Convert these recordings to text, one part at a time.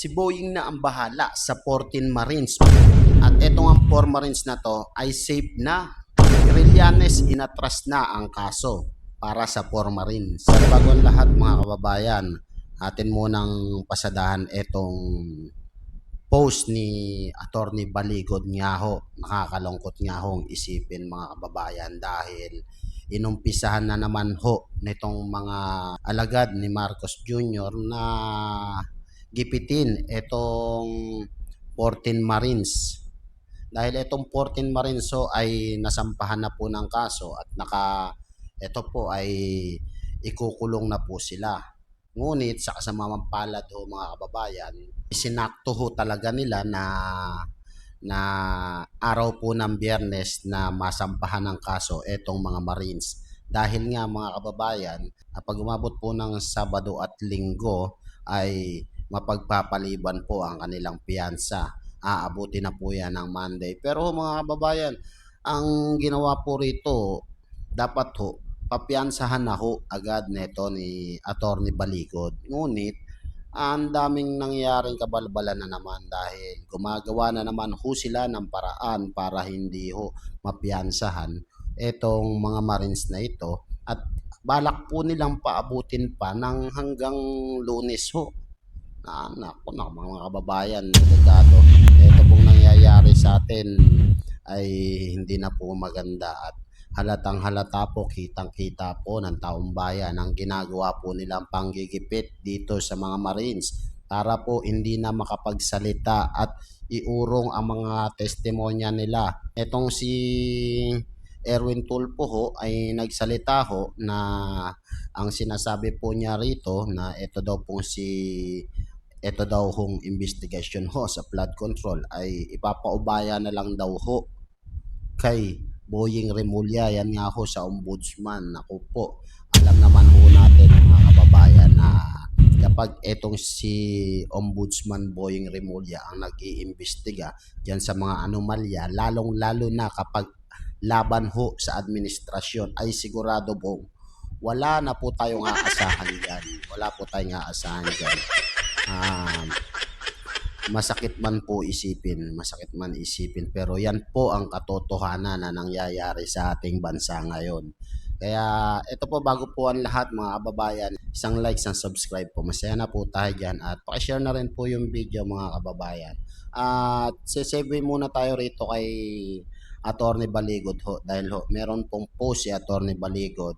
Si Boeing na ang bahala sa 14 Marines. At etong ang 4 Marines na to ay safe na. Trillanes inatras na ang kaso para sa 4 Marines. Sa bago ang lahat mga kababayan, atin munang pasadahan etong post ni Attorney Baligod nga ho. Nakakalungkot nga hong isipin mga kababayan dahil inumpisahan na naman ho nitong mga alagad ni Marcos Jr. na gipitin itong 14 Marines. Dahil itong 14 Marines ho ay nasampahan na po ng kaso at ito po ay ikukulong na po sila. Ngunit sa kasamang palad ho mga kababayan, isinakto ho talaga nila na araw po ng Biyernes na masampahan ng kaso itong mga Marines. Dahil nga mga kababayan, pag umabot po ng Sabado at Linggo ay mapagpapaliban po ang kanilang piyansa. Aabuti na po yan ng Monday. Pero mga kababayan, ang ginawa po rito, dapat ho, papiyansahan na ho agad neto ni Attorney Baligod. Ngunit, ang daming nangyaring kabalbalan na naman dahil gumagawa na naman ho sila ng paraan para hindi ho mapiyansahan itong mga Marines na ito at balak po nilang paabutin pa ng hanggang Lunes ho. Naku na mga kababayan, delikado. Ito pong nangyayari sa atin ay hindi na po maganda at halatang halata po, kitang kita po ng taong bayan ang ginagawa po nilang panggigipit dito sa mga Marines para po hindi na makapagsalita at iurong ang mga testimonya nila. Etong si Erwin Tulfo ho ay nagsalita ho na ang sinasabi po niya rito na ito daw hong investigation ho sa flood control ay ipapaubaya na lang daw ho kay Boying Remulla. Yan nga ho sa ombudsman. Naku po, alam naman ho natin mga kababayan na kapag etong si ombudsman Boying Remulla ang nag-iimbestiga dyan sa mga anomalya, lalong lalo na kapag laban ho sa administrasyon, ay sigurado po wala na po tayong aasahan dyan. Wala po tayong aasahan dyan. Masakit man isipin, pero yan po ang katotohanan na nangyayari sa ating bansa ngayon. Kaya ito po, bago po ang lahat mga kababayan, isang like, isang subscribe po, masaya na po tayo dyan at pakishare na rin po yung video mga kababayan. At sisave muna tayo rito kay Attorney Baligod ho, dahil ho meron pong post si Attorney Baligod.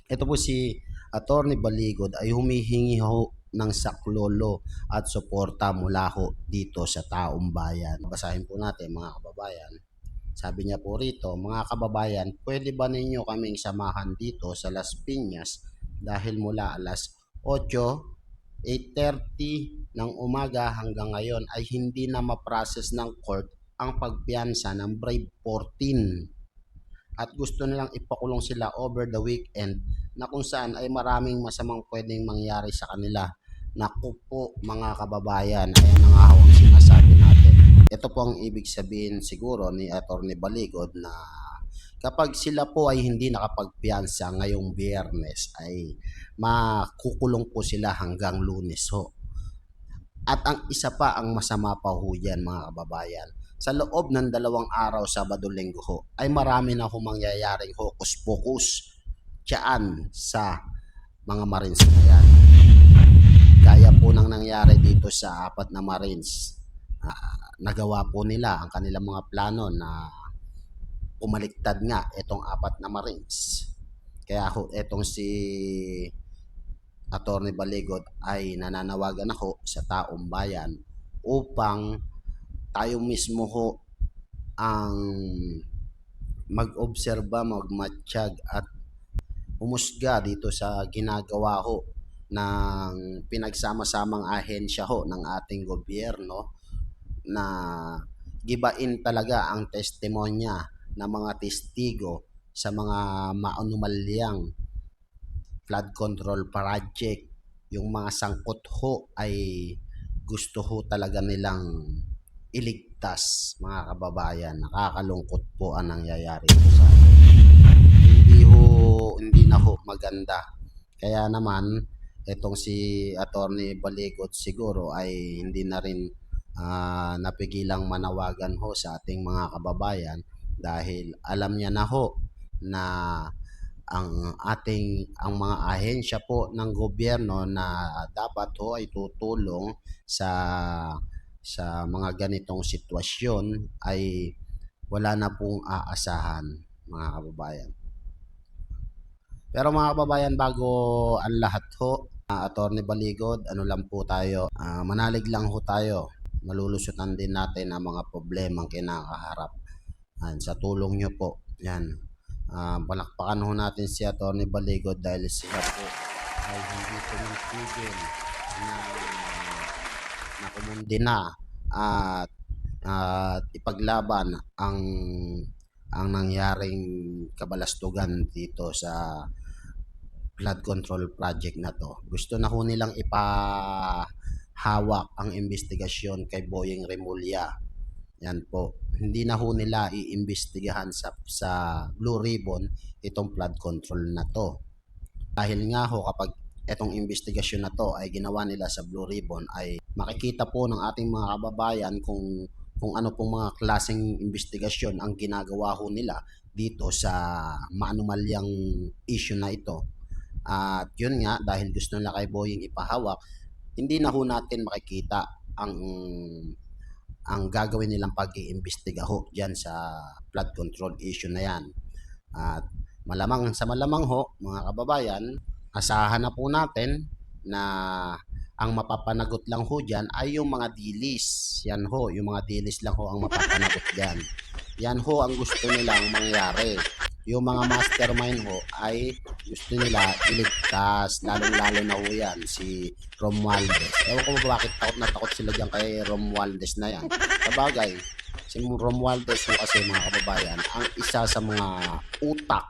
Ito po si Attorney Baligod ay humihingi ho ng saklolo at suporta mula ho dito sa taong bayan. Basahin po natin mga kababayan. Sabi niya po rito, mga kababayan, pwede ba ninyo kaming samahan dito sa Las Piñas dahil mula alas 8:30 ng umaga hanggang ngayon ay hindi na ma-process ng court ang pagpiyansa ng Brave 14 at gusto nilang ipakulong sila over the weekend na kung saan ay maraming masamang pwedeng mangyari sa kanila. Naku po mga kababayan, ayan na nga ang sinasabi natin. Ito po ang ibig sabihin siguro ni Attorney Baligod na kapag sila po ay hindi nakapagpiyansa ngayong Biyernes ay makukulong po sila hanggang Lunes ho. At ang isa pa, ang masama pa ho yan mga kababayan, sa loob ng 2 araw, Sabado, Linggo ho, ay marami na ho mangyayaring hokus-pokus dyan sa mga Marines na yan. Gaya po nang nangyari dito sa 4 na Marines. Nagawa po nila ang kanilang mga plano na pumaliktad nga itong 4 na Marines. Kaya ho, itong si Attorney Baligod ay nananawagan ako sa taong bayan upang tayo mismo ho ang mag-obserba, magmatsyag at umusga dito sa ginagawa ho ng pinagsama-samang ahensya ho ng ating gobyerno na gibain talaga ang testimonya ng mga testigo sa mga maanumalyang flood control project. Yung mga sangkot ho ay gusto ho talaga nilang iligtas mga kababayan. Nakakalungkot po ang nangyayari po sa atin. Hindi na ho maganda. Kaya naman Itong si Attorney Baligot siguro ay hindi na rin napigilang manawagan ho sa ating mga kababayan dahil alam niya na ho na ang mga ahensya po ng gobyerno na dapat ho ay tutulong sa mga ganitong sitwasyon ay wala na pong aasahan, mga kababayan. Pero mga kababayan, bago ang lahat ho, Attorney Baligod, ano lang po tayo, manalig lang ho tayo. Malulusutan din natin ang mga problemang kinakaharap. Sa tulong nyo po, yan. Palakpakan ho natin si Attorney Baligod dahil siya po ay hindi tumigil na kumundi na at ipaglaban ang nangyaring kabalastugan dito sa flood control project na to. Gusto na ho nilang ipahawak ang investigasyon kay Boyeng Remulla. Yan po. Hindi na ho nila iimbestigahan sa Blue Ribbon itong flood control na to. Dahil nga ho kapag itong investigasyon na to ay ginawa nila sa Blue Ribbon ay makikita po ng ating mga kababayan kung ano pong mga klaseng investigasyon ang ginagawa ho nila dito sa maanumalyang issue na ito. At yun nga, dahil gusto nila kay Boyeng ipahawak, hindi na ho natin makikita ang gagawin nilang pag-iimbestiga ho dyan sa flood control issue na yan. At malamang ho, mga kababayan, asahan na po natin na ang mapapanagot lang ho dyan ay yung mga dilis. Yan ho, yung mga dilis lang ho ang mapapanagot dyan. Yan ho ang gusto nilang mangyari. Yung mga mastermind ho ay gusto nila iligtas, lalong-lalo na ho yan, si Romualdez. Ewan ko ba bakit takot na takot sila dyan kay Romualdez na yan. Sabagay, si Romualdez ho kasi mga kababayan, ang isa sa mga utak,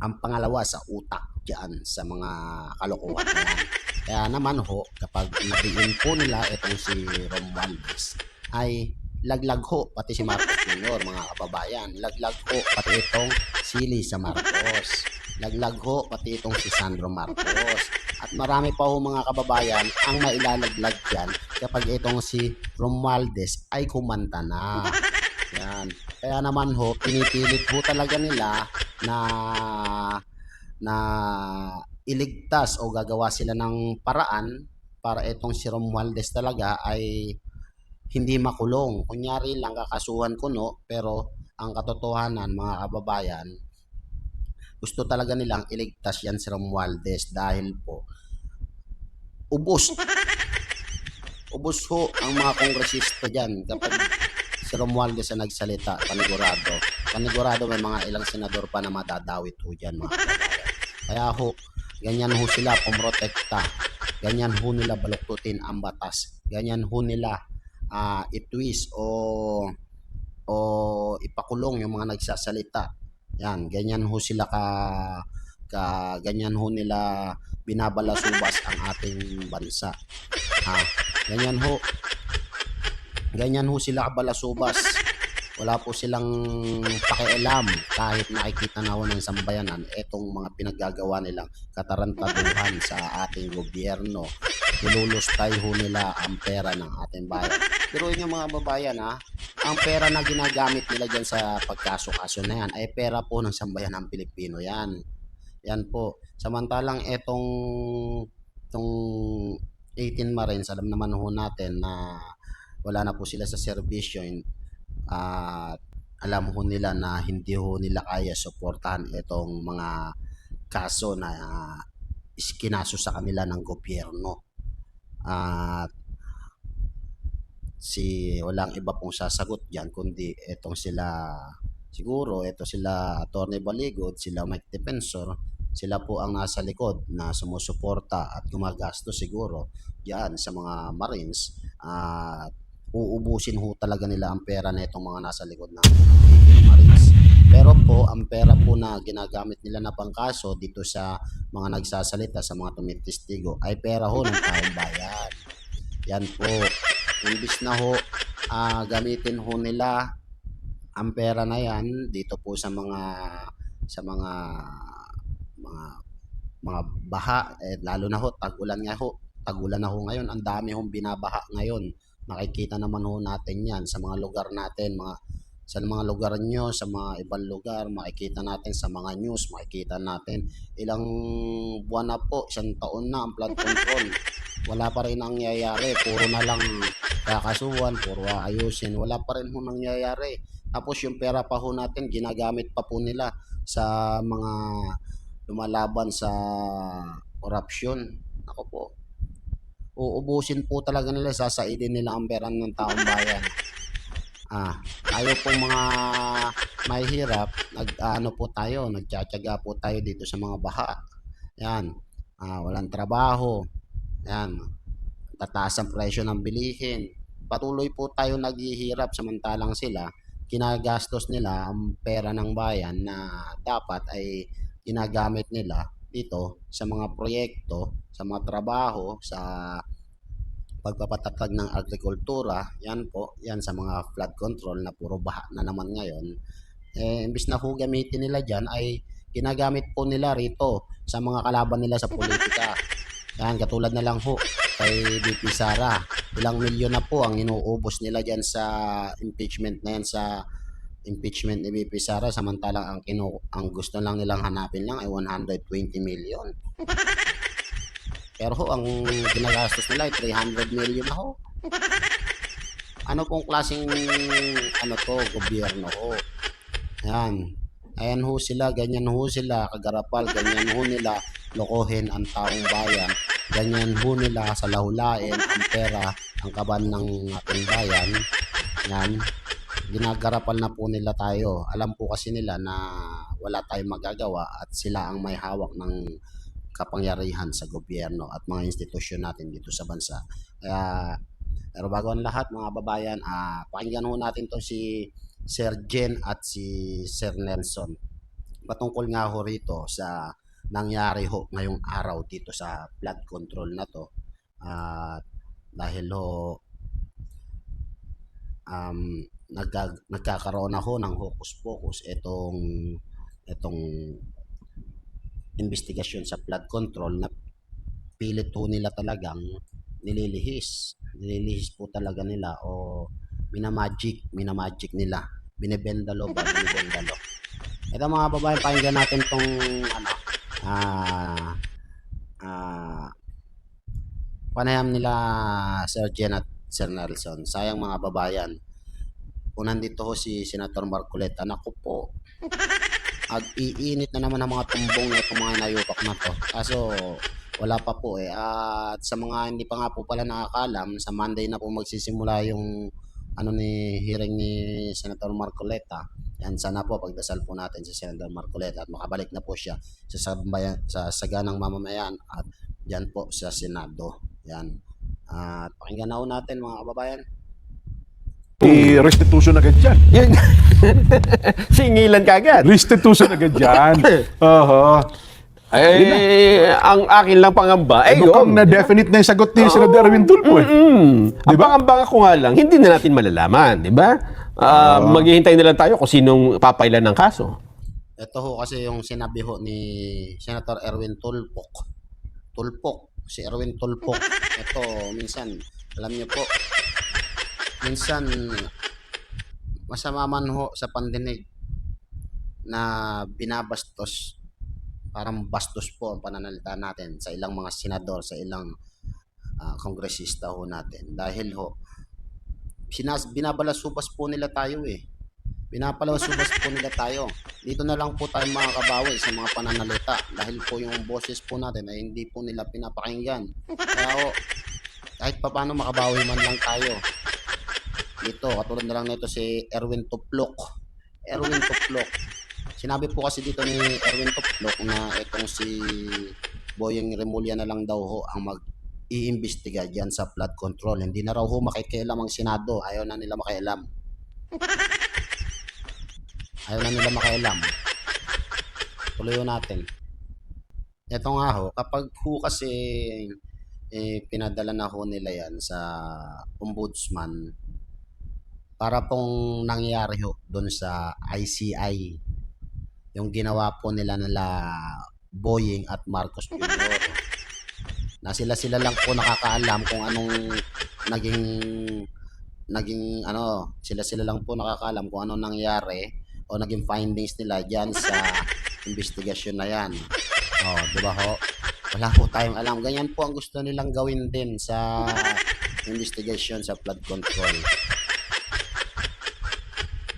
ang pangalawa sa utak dyan sa mga kalokohan na yan. Kaya naman ho, kapag nabiin po nila itong si Romualdez, ay laglag ho pati si Marcos Jr., mga kababayan. Laglag ho pati itong si Lisa Marcos. Laglag ho pati itong si Sandro Marcos. At marami pa ho mga kababayan ang mailalaglag dyan kapag itong si Romualdez ay kumanta na. Yan. Kaya naman ho, pinipilit ho talaga nila na iligtas o gagawa sila ng paraan para itong si Romualdez talaga ay hindi makulong. Kunyari lang kakasuhan kuno, pero ang katotohanan mga kababayan, gusto talaga nilang iligtas yan si Romualdez dahil po ubos ho ang mga kongresista dyan kapag si Romualdez ang nagsalita, panigurado may mga ilang senador pa na madadawit ho dyan, mga kababayan. Kaya ho, ganyan ho sila pumrotekta, ganyan ho nila baluktutin ang batas, ganyan ho nila itwist o ipakulong yung mga nagsasalita. Yan, ganyan ho sila ganyan ho nila binabalasubas ang ating bansa. Ganyan ho sila kabalasubas. Wala po silang pakialam kahit nakikita na ho ng sambayanan itong mga pinaggagawa nilang katarantaduhan sa ating gobyerno. Nilulustay ho nila ang pera ng ating bayan. Pero yung mga babayan ang pera na ginagamit nila dyan sa pagkaso-kaso na yan ay pera po ng sambayan ng Pilipino yan. Yan po. Samantalang itong 18 Marines, alam naman ho natin na wala na po sila sa serbisyo at alam ho nila na hindi ho nila kaya suportahan itong mga kaso na kinaso sa kanila ng gobyerno. At walang iba pong sasagot diyan kundi itong sila Attorney Baligod, sila Mike Defensor, sila po ang nasa likod na sumusuporta at gumagastos siguro diyan sa mga Marines at uubusin ho talaga nila ang pera na itong mga nasa likod ng Marines. Pero po, ang pera po na ginagamit nila na pangkaso dito sa mga nagsasalita, sa mga tumitestigo, ay pera ho ng taong bayan. Yan po. Imbis na ho, gamitin ho nila ang pera na yan dito po sa mga mga baha, lalo na ho, tag-ulan nga ho. Tag-ulan na ho ngayon, ang dami hong binabaha ngayon. Makikita naman ho natin yan sa mga lugar natin, sa mga lugar nyo, sa mga ibang lugar, makikita natin sa mga news, makikita natin ilang buwan na po, isang taon na ang flood control. Wala pa rin ang nangyayari, puro na lang kakasuhan, puro ayusin, wala pa rin ho nangyayari. Tapos yung pera pa ho natin, ginagamit pa po nila sa mga lumalaban sa korupsyon. Ako po, uubusin po talaga nila, sasaidin nila ang pera ng taong bayan. Tayo pong mga mahihirap, ano po tayo, nagtsatsaga po tayo dito sa mga baha. Yan, walang trabaho. Yan, tataas ang presyo ng bilihin. Patuloy po tayo naghihirap samantalang sila, ginagastos nila ang pera ng bayan na dapat ay ginagamit nila dito sa mga proyekto, sa mga trabaho, sa pagpapatatag ng agrikultura. Yan po, yan sa mga flood control na puro baha na naman ngayon. Imbis na ho gamitin nila dyan, ay ginagamit po nila rito sa mga kalaban nila sa politika. Yan, katulad na lang ho kay VP Sara. Ilang milyon na po ang inuubos nila dyan sa impeachment na yan, sa impeachment ni VP Sara, samantalang ang gusto lang nilang hanapin lang ay 120 million. Pero ho, ang ginagastos nila ay 300 million na ho. Ano pong klaseng gobyerno ho? Yan. Ayan ho sila, ganyan ho sila, kagarapal, ganyan ho nila lokohin ang taong bayan. Ganyan ho nila sa lahulain ang pera, ang kaban ng ating bayan. Yan. Ginagarapal na po nila tayo. Alam po kasi nila na wala tayong magagawa at sila ang may hawak ng kapangyarihan sa gobyerno at mga institusyon natin dito sa bansa. Pero bago ang lahat mga babayan, pakinggan ho natin to si Sir Jen at si Sir Nelson. Patungkol nga ho rito sa nangyari ho ngayong araw dito sa flood control na to. Dahil ho nagkakaroon na ho ng hocus-pocus itong investigasyon sa flood control na pilit po nila talagang nililihis po talaga nila o minamagic nila, binibendalo. Ito mga babae, pakinggan natin tong panayam nila Sir Jen at Sir Nelson. Sayang mga babayan, unan dito ho si Senator Marcoleta. Naku po, iinit na naman ang mga tumbong na itong mga nayupak na to. Kaso wala pa po at sa mga hindi pa nga po pala nakakalam, sa Monday na po magsisimula yung hearing ni Senator Marcoleta. Yan, sana po pagdasal po natin si Senator Marcoleta at makabalik na po siya sa saganang mamamayan at yan po sa Senado. Yan. At pakinggan na po natin mga kababayan. I-restitution agad dyan. Yun. Singilan ka agad. Restitution agad dyan. Oho. Ang akin lang pangamba, Mukhang na definite na yung sagot ni Senador Erwin Tulfo. Ang pangamba ko nga lang, hindi na natin malalaman, di ba? Maghihintay na lang tayo kung sinong papailan ng kaso. Ito ho kasi yung sinabi ho ni Senator Erwin Tulfo. Si Erwin Tulfo. Ito, minsan, alam niyo po, minsan, masama man ho sa pandinig na binabastos, parang bastos po ang pananalita natin sa ilang mga senador, sa ilang kongresista ho natin. Dahil ho, binabalasubas po nila tayo Binabalasubas po nila tayo. Dito na lang po tayo makakabawi sa mga pananalita dahil po yung boses po natin ay hindi po nila pinapakinggan. Kaya ho, kahit paano makabawi man lang tayo. Dito, katulad na lang nito si Erwin Tuplok. Sinabi po kasi dito ni Erwin Tuplok na itong si Boyeng Remulla na lang daw ho ang mag-iimbestiga dyan sa flood control. Hindi na raw ho makikialam ang Senado. Ayaw na nila makialam. Tuloy natin. Ito nga ho, kapag ho kasi pinadala na ho nila yan sa ombudsman, para pong nangyari ho doon sa ICI, yung ginawa po nila Boying at Marcos Jr. Na sila lang po nakakaalam kung anong naging sila lang po nakakaalam kung anong nangyari o naging findings nila diyan sa investigasyon na yan. Oh, di ba ho? Wala po tayong alam. Ganyan po ang gusto nilang gawin din sa investigation sa flood control.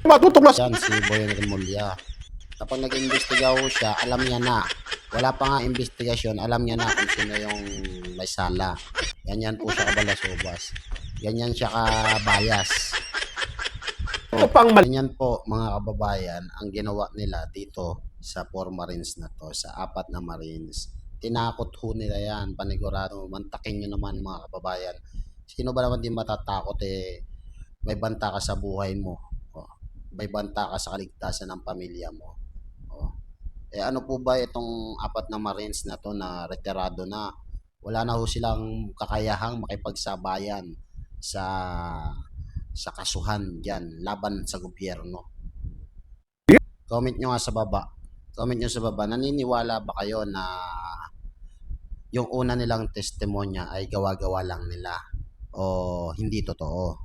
Matutuklas. Yan si Boying Remulla. Kapag nag-imbestiga ho siya, alam niya na. Wala pa nga investigasyon, alam niya na kung sino yung may sala. Ganyan po siya kabalasubas. Ganyan siya kabayas. Ito pang mali. Ganyan po mga kababayan ang ginawa nila dito sa 4 Marines na to, sa 4 na Marines. Tinakot ho nila yan, panigurado. Mantakin nyo naman mga kababayan. Sino ba naman din matatakot may banta ka sa buhay mo. Oh, may banta ka sa kaligtasan ng pamilya mo. Oh. Ano po ba itong 4 na Marines na to na retirado na? Wala na ho silang kakayahang makipagsabayan sa kasuhan diyan laban sa gobyerno. Comment nyo nga sa baba. Comment nyo sa baba, naniniwala ba kayo na yung una nilang testimonya ay gawa-gawa lang nila o hindi totoo?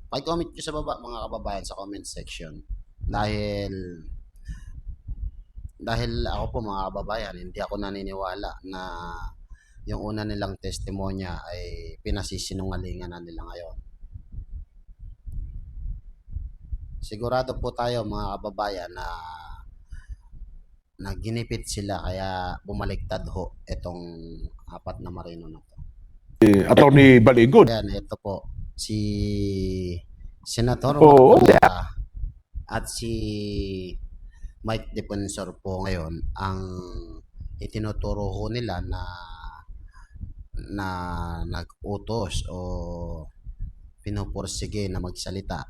Pag-comment nyo sa baba mga kababayan sa comment section. Dahil ako po mga kababayan, hindi ako naniniwala na yung una nilang testimonya ay pinasisinungalingan na nila ngayon. Sigurado po tayo mga kababayan na ginipit sila kaya bumaliktad ho itong 4 na Marino na to. Attorney Baligod. Ayan, ito po si Senator Oo. Marcoleta at si Mike Defensor po ngayon ang itinuturo ho nila na nag-utos o pinupursige na magsalita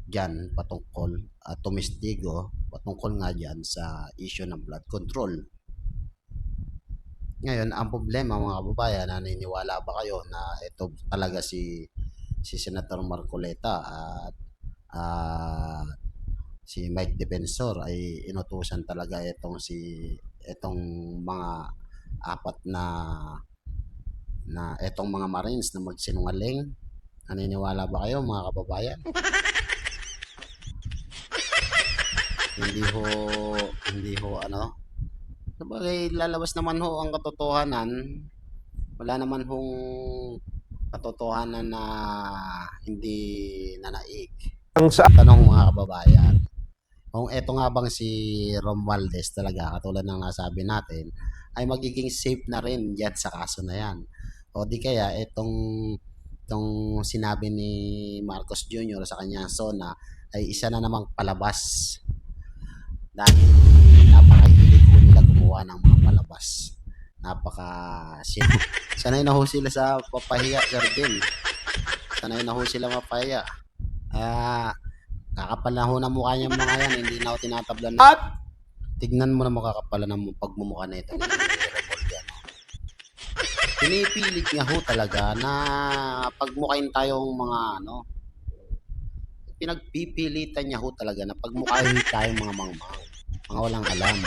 dyan patungkol at tumistigo patungkol nga dyan sa issue ng flood control. Ngayon, ang problema mga kababayan, naniniwala ba kayo na ito talaga si Senator Marcoleta at si Mike Defensor ay inutusan talaga itong mga 4 na itong mga Marines na magsinungaling? Naniniwala ba kayo mga kababayan? Hindi ho sabagay lalabas naman ho ang katotohanan. Wala naman hong katotohanan na hindi nanaig. Ang sa Tanong mga kababayan, kung eto nga bang si Romualdez talaga, katulad ng nasabi natin, ay magiging safe na rin dyan sa kaso na yan. O di kaya itong sinabi ni Marcos Jr. sa kanyang zona ay isa na namang palabas. Dahil napakahilig ko nila gumawa ng mga palabas. Sanay na ho sila sa papahiya, Sir Jim. Sanay na ho sila mapahiya. Kakapal na ho na mukha niyang mga yan, hindi na ho tinatablan. at Tignan mo na makakapala ng pagmumukha na ito ni Remulla. Pinipilit niya ho talaga na pagmukain tayong mga pinagpipilitan niya ho talaga na pagmukain tayong mga mangmang, mga walang alam.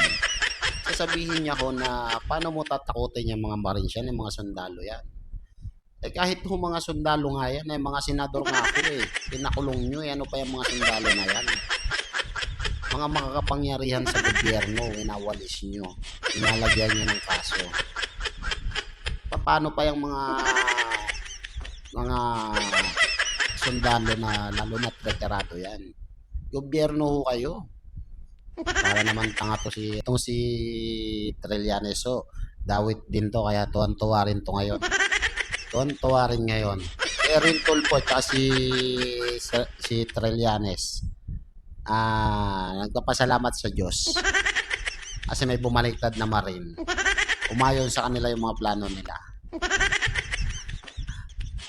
Sasabihin niya ho na paano mo tatakutin yung mga Marines yan, yung mga sundalo yan. Kahit ho mga sundalo nga yan, mga senador nga ako pinakulong nyo, ano pa yung mga sundalo na yan? Mga makakapangyarihan sa gobyerno, inawalis nyo, inalagyan nyo ng kaso. Paano pa yung mga sundalo na lalo na't veterano yan? Gobyerno ho kayo. Para naman tanga to itong si Trillanes, so dawit din to, kaya tuwan-tuwa rin to ngayon. Tuwan-tuwa rin ngayon. Erin Tulfo at si Trillanes. Nagpapasalamat sa Diyos kasi may bumaliktad na Marine. Umayon sa kanila yung mga plano nila.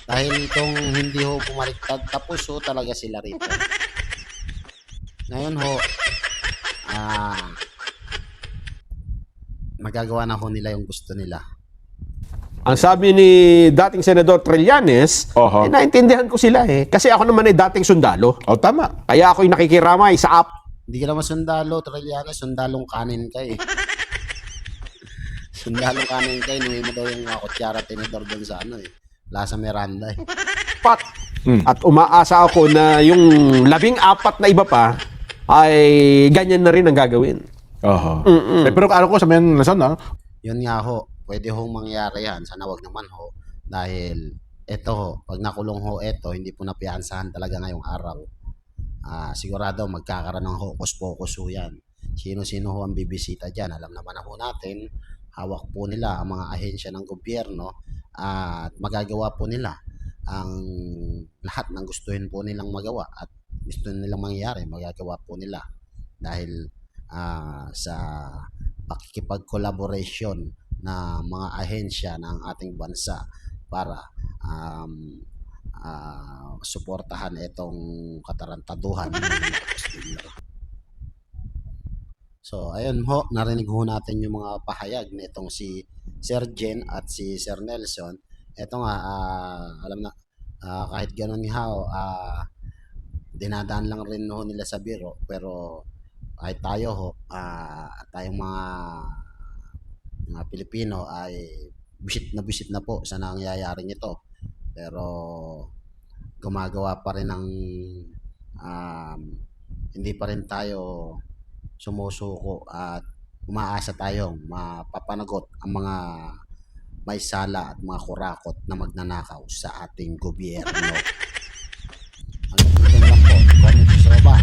Dahil kung hindi ho bumaliktad, tapos ho talaga sila rito. Ngayon ho, magagawa na ho nila yung gusto nila. ang sabi ni dating Senador Trillanes, Oho. naintindihan ko sila kasi ako naman ay dating sundalo. O, tama. Kaya ako'y nakikiramay sa Hindi ka naman sundalo, Trillanes, sundalong kanin ka Sundalo kanin kayo, inuwi mo daw yung mga kutsara tinidor doon sa ano eh. Plaza Miranda eh. Pat. At umaasa ako na yung 14 na iba pa ay ganyan na rin ang gagawin. Oho. Pero ano ko sabihin na sana, Yun nga ho, pwede hong mangyari yan. Sana wag naman ho. Dahil eto ho, pag nakulong ho eto, hindi po napiansahan talaga ngayong araw. Sigurado magkakaroon ng hokus-pokus ho yan. Sino-sino ho ang bibisita dyan. Alam naman na ho natin, hawak po nila ang mga ahensya ng gobyerno at magagawa po nila ang lahat ng gustuhin po nilang magawa at gusto nilang mangyari, magagawa po nila dahil sa pakikipag-collaboration na mga ahensya ng ating bansa para suportahan itong katarantaduhan ng Marcos Jr. So, ayun ho, narinig ho natin yung mga pahayag nitong si Sir Jen at si Sir Nelson. Ito nga, alam na, kahit ganun nga ho, dinadaan lang rin ho nila sa biro, pero kahit tayo ho, tayong mga Pilipino ay bisit na po sa nangyayaring ito. Pero gumagawa pa rin ng hindi pa rin tayo sumusuko at umaasa tayong mapapanagot ang mga may sala at mga kurakot na magnanakaw sa ating gobyerno. Hanggang dito na lang po. Comment sa baba.